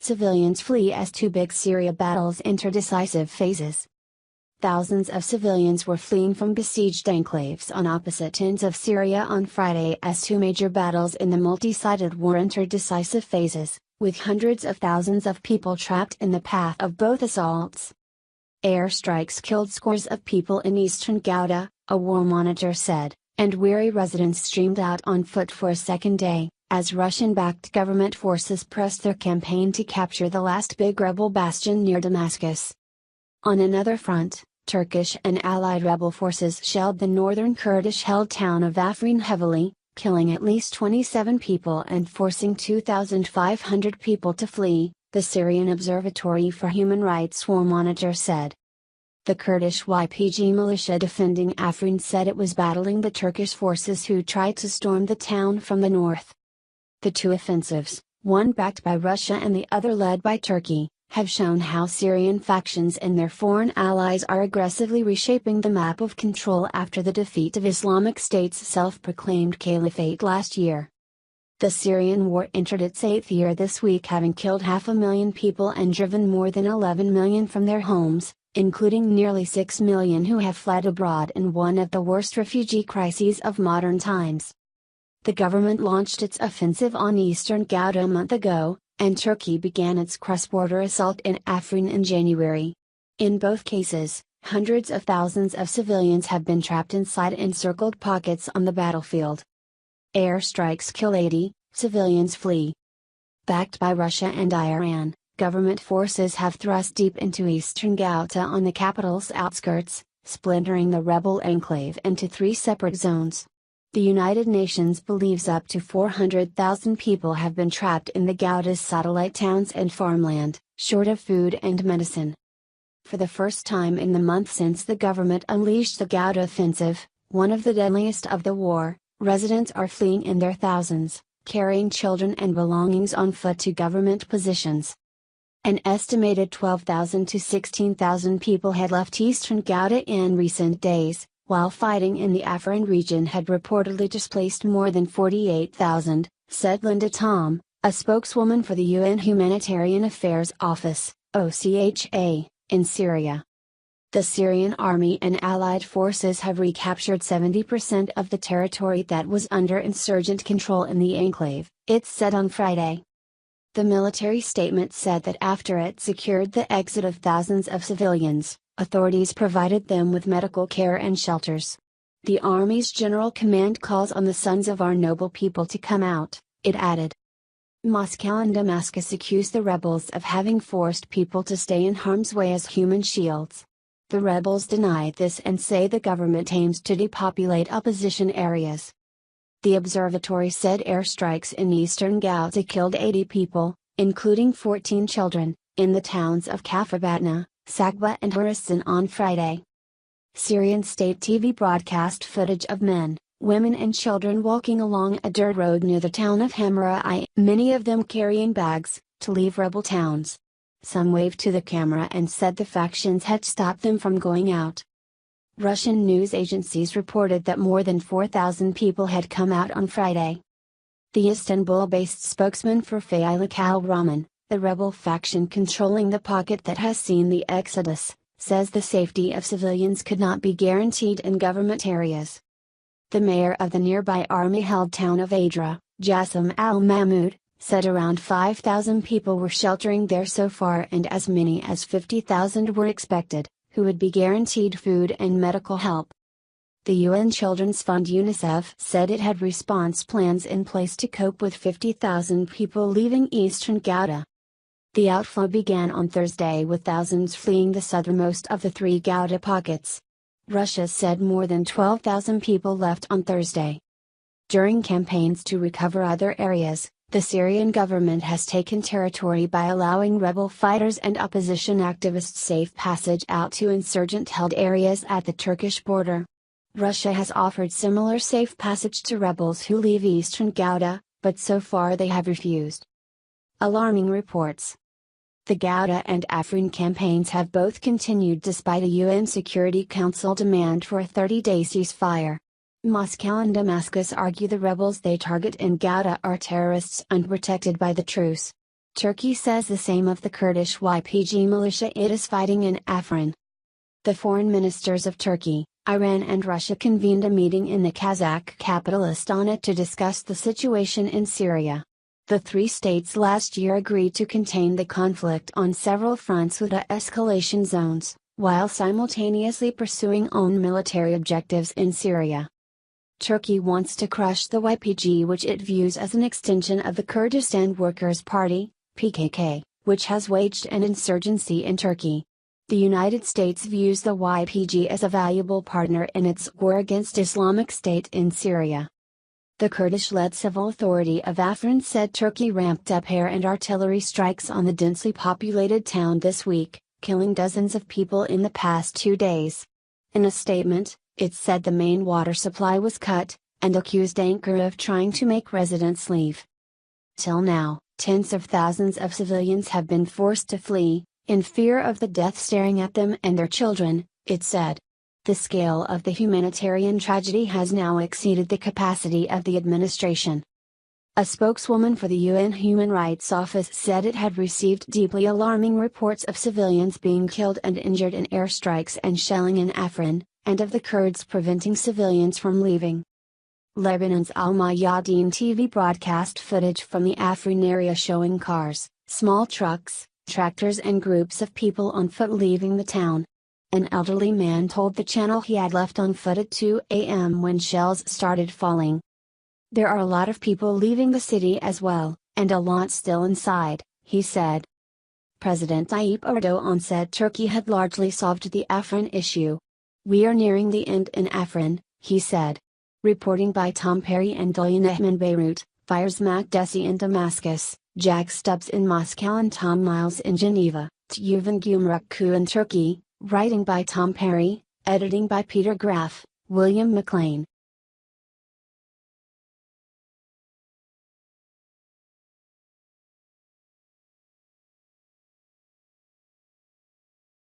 civilians flee as two big Syria battles enter decisive phases. Thousands of civilians were fleeing from besieged enclaves on opposite ends of Syria on Friday as two major battles in the multi-sided war entered decisive phases, with hundreds of thousands of people trapped in the path of both assaults. Airstrikes killed scores of people in eastern Ghouta, a war monitor said, and weary residents streamed out on foot for a second day, as Russian-backed government forces pressed their campaign to capture the last big rebel bastion near Damascus. On another front, Turkish and allied rebel forces shelled the northern Kurdish-held town of Afrin heavily, killing at least 27 people and forcing 2,500 people to flee, the Syrian Observatory for Human Rights War Monitor said. The Kurdish YPG militia defending Afrin said it was battling the Turkish forces who tried to storm the town from the north. The two offensives, one backed by Russia and the other led by Turkey, have shown how Syrian factions and their foreign allies are aggressively reshaping the map of control after the defeat of Islamic State's self-proclaimed caliphate last year. The Syrian war entered its 8th year this week, having killed 500,000 people and driven more than 11 million from their homes, including nearly 6 million who have fled abroad in one of the worst refugee crises of modern times. The government launched its offensive on eastern Ghouta a month ago, and Turkey began its cross-border assault in Afrin in January. In both cases, hundreds of thousands of civilians have been trapped inside encircled pockets on the battlefield. Airstrikes kill 80, civilians flee. Backed by Russia and Iran, government forces have thrust deep into eastern Ghouta on the capital's outskirts, splintering the rebel enclave into 3 separate zones. The United Nations believes up to 400,000 people have been trapped in the Ghouta's satellite towns and farmland, short of food and medicine. For the first time in the month since the government unleashed the Ghouta offensive, one of the deadliest of the war, residents are fleeing in their thousands, carrying children and belongings on foot to government positions. An estimated 12,000 to 16,000 people had left eastern Ghouta in recent days, while fighting in the Afrin region had reportedly displaced more than 48,000, said Linda Tom, a spokeswoman for the UN Humanitarian Affairs Office, OCHA, in Syria. The Syrian army and allied forces have recaptured 70% of the territory that was under insurgent control in the enclave, it said on Friday. The military statement said that after it secured the exit of thousands of civilians, authorities provided them with medical care and shelters. The Army's General Command calls on the sons of our noble people to come out, it added. Moscow and Damascus accuse the rebels of having forced people to stay in harm's way as human shields. The rebels deny this and say the government aims to depopulate opposition areas. The observatory said airstrikes in eastern Ghouta killed 80 people, including 14 children, in the towns of Kafabatna, Sakba and Horizon on Friday. Syrian state TV broadcast footage of men, women and children walking along a dirt road near the town of Hamra, many of them carrying bags, to leave rebel towns. Some waved to the camera and said the factions had stopped them from going out. Russian news agencies reported that more than 4,000 people had come out on Friday. The Istanbul-based spokesman for al-Rahman, the rebel faction controlling the pocket that has seen the exodus, says the safety of civilians could not be guaranteed in government areas. The mayor of the nearby army-held town of Adra, Jassim al-Mahmoud, said around 5,000 people were sheltering there so far and as many as 50,000 were expected, who would be guaranteed food and medical help. The UN Children's Fund UNICEF said it had response plans in place to cope with 50,000 people leaving eastern Ghouta. The outflow began on Thursday with thousands fleeing the southernmost of the 3 Ghouta pockets. Russia said more than 12,000 people left on Thursday. During campaigns to recover other areas, the Syrian government has taken territory by allowing rebel fighters and opposition activists safe passage out to insurgent-held areas at the Turkish border. Russia has offered similar safe passage to rebels who leave eastern Ghouta, but so far they have refused. Alarming reports. The Ghouta and Afrin campaigns have both continued despite a UN Security Council demand for a 30-day ceasefire. Moscow and Damascus argue the rebels they target in Ghouta are terrorists unprotected by the truce. Turkey says the same of the Kurdish YPG militia it is fighting in Afrin. The foreign ministers of Turkey, Iran and Russia convened a meeting in the Kazakh capital Astana to discuss the situation in Syria. The three states last year agreed to contain the conflict on several fronts with escalation zones, while simultaneously pursuing own military objectives in Syria. Turkey wants to crush the YPG, which it views as an extension of the Kurdistan Workers' Party, PKK, which has waged an insurgency in Turkey. The United States views the YPG as a valuable partner in its war against Islamic State in Syria. The Kurdish-led civil authority of Afrin said Turkey ramped up air and artillery strikes on the densely populated town this week, killing dozens of people in the past 2 days. In a statement, it said the main water supply was cut, and accused Ankara of trying to make residents leave. Till now, tens of thousands of civilians have been forced to flee, in fear of the death staring at them and their children, it said. The scale of the humanitarian tragedy has now exceeded the capacity of the administration. A spokeswoman for the UN Human Rights Office said it had received deeply alarming reports of civilians being killed and injured in airstrikes and shelling in Afrin, and of the Kurds preventing civilians from leaving. Lebanon's Al-Mayadeen TV broadcast footage from the Afrin area showing cars, small trucks, tractors and groups of people on foot leaving the town. An elderly man told the channel he had left on foot at 2 a.m. when shells started falling. There are a lot of people leaving the city as well, and a lot still inside, he said. President Tayyip Erdogan said Turkey had largely solved the Afrin issue. We are nearing the end in Afrin, he said. Reporting by Tom Perry and Dolian in Beirut, Fires Makdesi in Damascus, Jack Stubbs in Moscow and Tom Miles in Geneva, Tüven Gümrükçü in Turkey. Writing by Tom Perry, editing by Peter Graff, William McLean.